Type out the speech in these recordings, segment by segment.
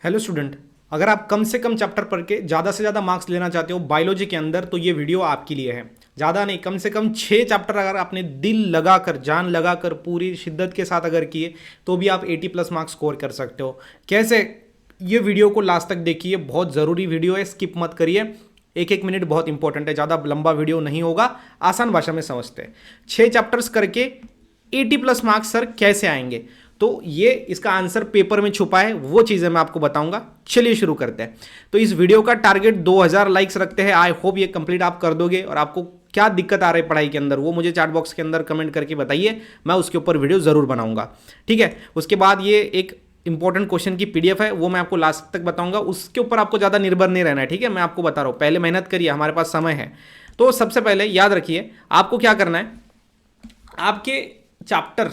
Hello student, अगर आप कम से कम चैप्टर पढ़ के ज़्यादा से ज़्यादा मार्क्स लेना चाहते हो बायोलॉजी के अंदर तो ये वीडियो आपके लिए है। ज़्यादा नहीं, कम से कम 6 चैप्टर अगर आपने दिल लगाकर जान लगाकर पूरी शिद्दत के साथ अगर किए तो भी आप 80+ मार्क्स स्कोर कर सकते हो। कैसे? ये वीडियो को लास्ट तक देखिए, बहुत ज़रूरी वीडियो है, स्किप मत करिए। एक एक मिनट बहुत इंपॉर्टेंट है, ज़्यादा लंबा वीडियो नहीं होगा, आसान भाषा में समझते हैं। 6 चैप्टर्स करके 80+ मार्क्स सर कैसे आएंगे? तो ये इसका आंसर पेपर में छुपा है, वो चीज़ें मैं आपको बताऊंगा। चलिए शुरू करते हैं। तो इस वीडियो का टारगेट 2000 लाइक्स रखते हैं। आई होप ये कंप्लीट आप कर दोगे। और आपको क्या दिक्कत आ रही है पढ़ाई के अंदर वो मुझे चैट बॉक्स के अंदर कमेंट करके बताइए, मैं उसके ऊपर वीडियो ज़रूर बनाऊंगा। ठीक है, उसके बाद ये एक इंपॉर्टेंट क्वेश्चन की पीडीएफ है, वो मैं आपको लास्ट तक बताऊंगा। उसके ऊपर आपको ज़्यादा निर्भर नहीं रहना है। ठीक है, मैं आपको बता रहा हूँ, पहले मेहनत करिए, हमारे पास समय है। तो सबसे पहले याद रखिए आपको क्या करना है। आपके चैप्टर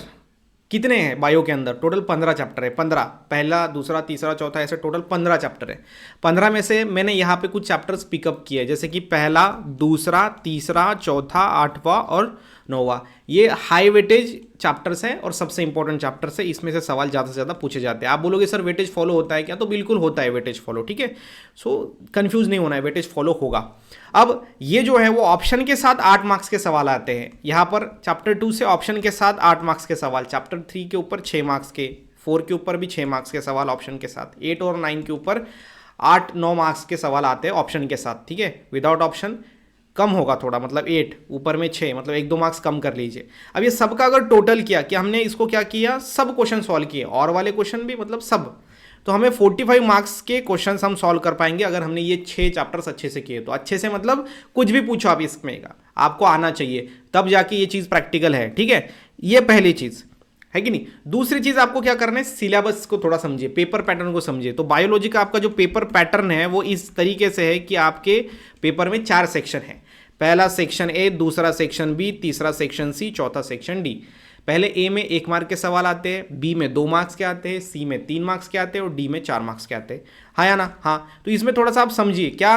कितने हैं बायो के अंदर? टोटल 15 चैप्टर है। 15, पहला दूसरा तीसरा चौथा, ऐसे टोटल 15 चैप्टर है। 15 में से मैंने यहाँ पे कुछ चैप्टर्स पिकअप किए, जैसे कि पहला, दूसरा, तीसरा, चौथा, आठवां और 9वां। ये हाई वेटेज चैप्टर्स हैं और सबसे इंपॉर्टेंट चैप्टर्स है। इसमें से सवाल ज़्यादा से ज़्यादा पूछे जाते हैं। आप बोलोगे सर वेटेज फॉलो होता है क्या? तो बिल्कुल होता है वेटेज फॉलो। ठीक है, सो कंफ्यूज नहीं होना है, वेटेज फॉलो होगा। अब ये जो है वो ऑप्शन के साथ 8 मार्क्स के सवाल आते हैं। यहाँ पर चैप्टर 2 से ऑप्शन के साथ 8 मार्क्स के सवाल, चैप्टर 3 के ऊपर 6 मार्क्स के, 4 के ऊपर भी 6 मार्क्स के सवाल ऑप्शन के साथ, 8 और 9 के ऊपर 8-9 मार्क्स के सवाल आते हैं ऑप्शन के साथ। ठीक है, विदाउट ऑप्शन कम होगा थोड़ा, मतलब 8 ऊपर में 6, मतलब 1-2 मार्क्स कम कर लीजिए। अब ये सबका अगर टोटल किया कि हमने इसको क्या किया, सब क्वेश्चन सॉल्व किए और वाले क्वेश्चन भी, मतलब सब, तो हमें 45 मार्क्स के क्वेश्चन हम सॉल्व कर पाएंगे अगर हमने ये 6 चैप्टर्स अच्छे से किए। तो अच्छे से मतलब कुछ भी पूछो आप इसमें का आपको आना चाहिए, तब जाके ये चीज़ प्रैक्टिकल है। ठीक है, ये पहली चीज़ है कि नहीं। दूसरी चीज़ आपको क्या करना है, सिलेबस को थोड़ा समझिए, पेपर पैटर्न को समझिए। तो बायोलॉजी का आपका जो पेपर पैटर्न है वो इस तरीके से है कि आपके पेपर में 4 सेक्शन है। पहला सेक्शन ए, दूसरा सेक्शन बी, तीसरा सेक्शन सी, चौथा सेक्शन डी। पहले ए में 1 मार्क के सवाल आते हैं, बी में 2 मार्क्स के आते हैं, सी में 3 मार्क्स के आते हैं और डी में 4 मार्क्स के आते हैं। हाँ या ना? हाँ। तो इसमें थोड़ा सा आप समझिए क्या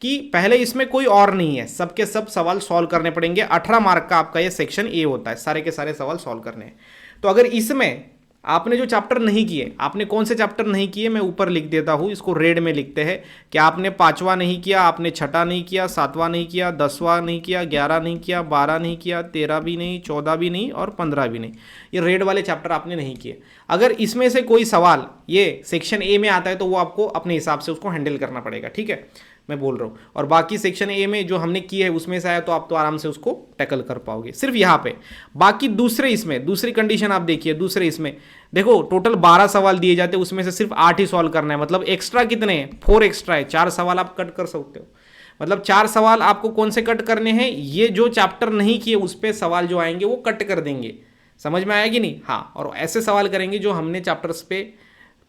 कि पहले इसमें कोई और नहीं है, सबके सब सवाल सॉल्व करने पड़ेंगे। 18 मार्क का आपका ये सेक्शन ए होता है, सारे के सारे सवाल सॉल्व करने हैं। तो अगर इसमें आपने जो चैप्टर नहीं किए, आपने कौन से चैप्टर नहीं किए मैं ऊपर लिख देता हूँ, इसको रेड में लिखते हैं कि आपने 5वां नहीं किया, आपने 6ठा नहीं किया, 7वां नहीं किया, 10वां नहीं किया, 11 नहीं किया, 12 नहीं किया, 13 भी नहीं, 14 भी नहीं और 15 भी नहीं। ये रेड वाले चैप्टर आपने नहीं किए। अगर इसमें से कोई सवाल ये सेक्शन ए में आता है तो वो आपको अपने हिसाब से उसको हैंडल करना पड़ेगा। ठीक है, मैं बोल रहा हूँ। और बाकी सेक्शन ए में जो हमने की है उसमें से आया तो आप तो आराम से उसको टैकल कर पाओगे, सिर्फ यहाँ पे। बाकी दूसरे इसमें दूसरी कंडीशन आप देखिए, दूसरे इसमें देखो टोटल 12 सवाल दिए जाते हैं, उसमें से सिर्फ 8 ही सॉल्व करना है। मतलब एक्स्ट्रा कितने हैं? 4 एक्स्ट्रा है, 4 सवाल आप कट कर सकते हो। मतलब 4 सवाल आपको कौन से कट करने हैं? ये जो चैप्टर नहीं किए उस पर सवाल जो आएंगे वो कट कर देंगे। समझ में आया कि नहीं? हाँ। और ऐसे सवाल करेंगे जो हमने चैप्टर्स पे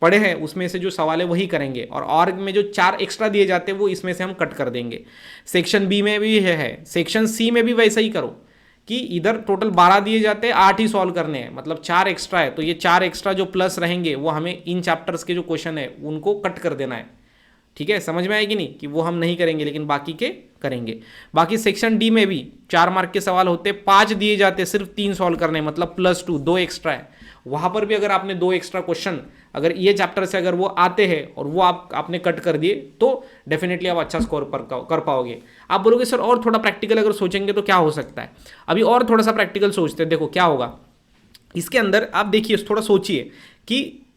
पढ़े हैं उसमें से जो सवाल है वही करेंगे। और में जो 4 एक्स्ट्रा दिए जाते हैं वो इसमें से हम कट कर देंगे। सेक्शन बी में भी है, सेक्शन सी में भी वैसा ही करो कि इधर टोटल 12 दिए जाते हैं, 8 ही सॉल्व करने हैं, मतलब 4 एक्स्ट्रा है। तो ये 4 एक्स्ट्रा जो प्लस रहेंगे वो हमें इन चैप्टर्स के जो क्वेश्चन है उनको कट कर देना है। ठीक है, समझ में आएगी नहीं कि वो हम नहीं करेंगे लेकिन बाकी के करेंगे। बाकी सेक्शन डी में भी 4 मार्क के सवाल होते हैं, 5 दिए जाते हैं, सिर्फ 3 सॉल्व करने, मतलब +2, 2 एक्स्ट्रा है। वहां पर भी अगर आपने 2 एक्स्ट्रा क्वेश्चन अगर ये चैप्टर से अगर वो आते हैं और वो आपने कट कर दिए तो डेफिनेटली आप अच्छा स्कोर कर पाओगे। आप बोलोगे सर और थोड़ा प्रैक्टिकल अगर सोचेंगे तो क्या हो सकता है? अभी और थोड़ा सा प्रैक्टिकल सोचते हैं, देखो क्या होगा इसके अंदर। आप देखिए, थोड़ा सोचिए कि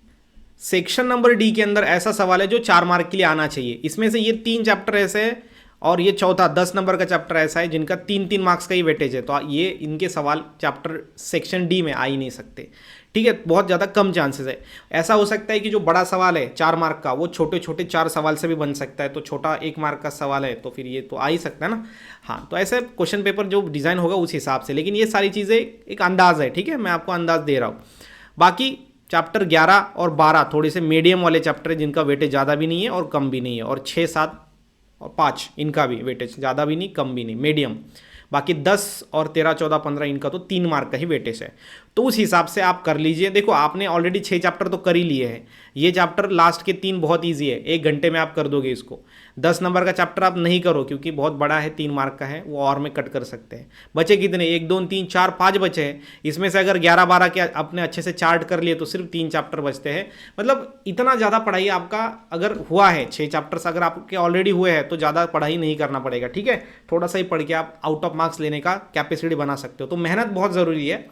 सेक्शन नंबर डी के अंदर ऐसा सवाल है जो 4 मार्क के लिए आना चाहिए। इसमें से ये 3 चैप्टर ऐसे है और ये चौथा 10 नंबर का चैप्टर ऐसा है जिनका 3-3 मार्क्स का ही वेटेज है। तो ये इनके सवाल चैप्टर सेक्शन डी में आ ही नहीं सकते। ठीक है, बहुत ज़्यादा कम चांसेस है। ऐसा हो सकता है कि जो बड़ा सवाल है 4 मार्क का वो छोटे छोटे 4 सवाल से भी बन सकता है। तो छोटा 1 मार्क का सवाल है तो फिर ये तो आ ही सकता है ना। हाँ, तो ऐसे क्वेश्चन पेपर जो डिज़ाइन होगा उस हिसाब से, लेकिन ये सारी चीज़ें एक अंदाज़ है। ठीक है, मैं आपको अंदाज़ दे रहा हूँ। बाकी चैप्टर 11 और 12 थोड़े से मीडियम वाले चैप्टर है जिनका वेटेज ज़्यादा भी नहीं है और कम भी नहीं है। और 6, 7 और 5 इनका भी वेटेज ज़्यादा भी नहीं कम भी नहीं, मीडियम। बाकी 10 और 13, 14, 15 इनका तो 3 मार्क का ही वेटेज है। तो उस हिसाब से आप कर लीजिए। देखो आपने ऑलरेडी 6 चैप्टर तो कर ही लिए हैं, ये चैप्टर लास्ट के 3 बहुत ईजी है, 1 घंटे में आप कर दोगे इसको। 10 नंबर का चैप्टर आप नहीं करो क्योंकि बहुत बड़ा है, 3 मार्क का है, वो और में कट कर सकते हैं। बचे कितने, 1 2 3 4 5 बचे हैं, इसमें से अगर 11 12 के आपने अच्छे से चार्ट कर लिए तो सिर्फ 3 चैप्टर बचते हैं। मतलब इतना ज़्यादा पढ़ाई आपका अगर हुआ है, 6 चैप्टर्स अगर आपके ऑलरेडी हुए हैं तो ज़्यादा पढ़ाई नहीं करना पड़ेगा, ठीक है। थोड़ा सा ही पढ़ के आप आउट ऑफ मार्क्स लेने का कैपेसिटी बना सकते हो। तो मेहनत बहुत ज़रूरी है।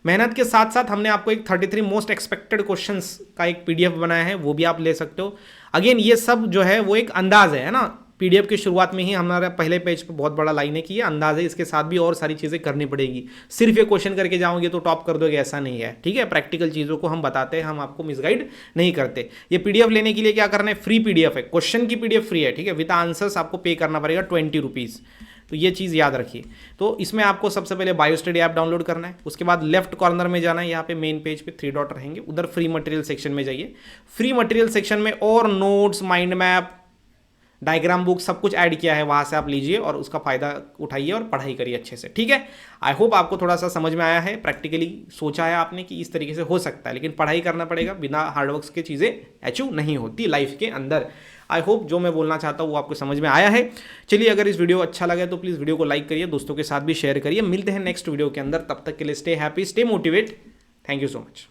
मेहनत के साथ साथ हमने आपको एक 33 मोस्ट एक्सपेक्टेड क्वेश्चंस का एक पीडीएफ बनाया है, वो भी आप ले सकते हो। अगेन ये सब जो है वो एक अंदाज है ना, पीडीएफ की शुरुआत में ही हमारा पहले पेज पे बहुत बड़ा लाइन है कि ये अंदाज है, इसके साथ भी और सारी चीज़ें करनी पड़ेगी। सिर्फ ये क्वेश्चन करके जाओगे तो टॉप कर दोगे, ऐसा नहीं है, ठीक है। प्रैक्टिकल चीज़ों को हम बताते हैं, हम आपको मिसगाइड नहीं करते। ये पीडीएफ लेने के लिए क्या करना है, फ्री पीडीएफ है, क्वेश्चन की पीडीएफ फ्री है, ठीक है। विद आंसर्स आपको पे करना पड़ेगा 20 रुपीज़, तो ये चीज़ याद रखिए। तो इसमें आपको सबसे पहले बायो स्टडी ऐप डाउनलोड करना है, उसके बाद लेफ्ट कॉर्नर में जाना है, यहाँ पे मेन पेज पे 3 डॉट रहेंगे, उधर फ्री मटेरियल सेक्शन में जाइए। फ्री मटेरियल सेक्शन में और notes, mind map, diagram book सब कुछ ऐड किया है, वहाँ से आप लीजिए और उसका फ़ायदा उठाइए और पढ़ाई करिए अच्छे से, ठीक है। आई होप आपको थोड़ा सा समझ में आया है, प्रैक्टिकली सोचा है आपने कि इस तरीके से हो सकता है, लेकिन पढ़ाई करना पड़ेगा, बिना हार्डवर्क के चीज़ें अचीव नहीं होती लाइफ के अंदर। आई होप जो मैं बोलना चाहता हूँ वो आपको समझ में आया है। चलिए, अगर इस वीडियो अच्छा लगे तो प्लीज़ वीडियो को लाइक करिए, दोस्तों के साथ भी शेयर करिए। मिलते हैं नेक्स्ट वीडियो के अंदर, तब तक के लिए stay happy, stay motivate. Thank you so much.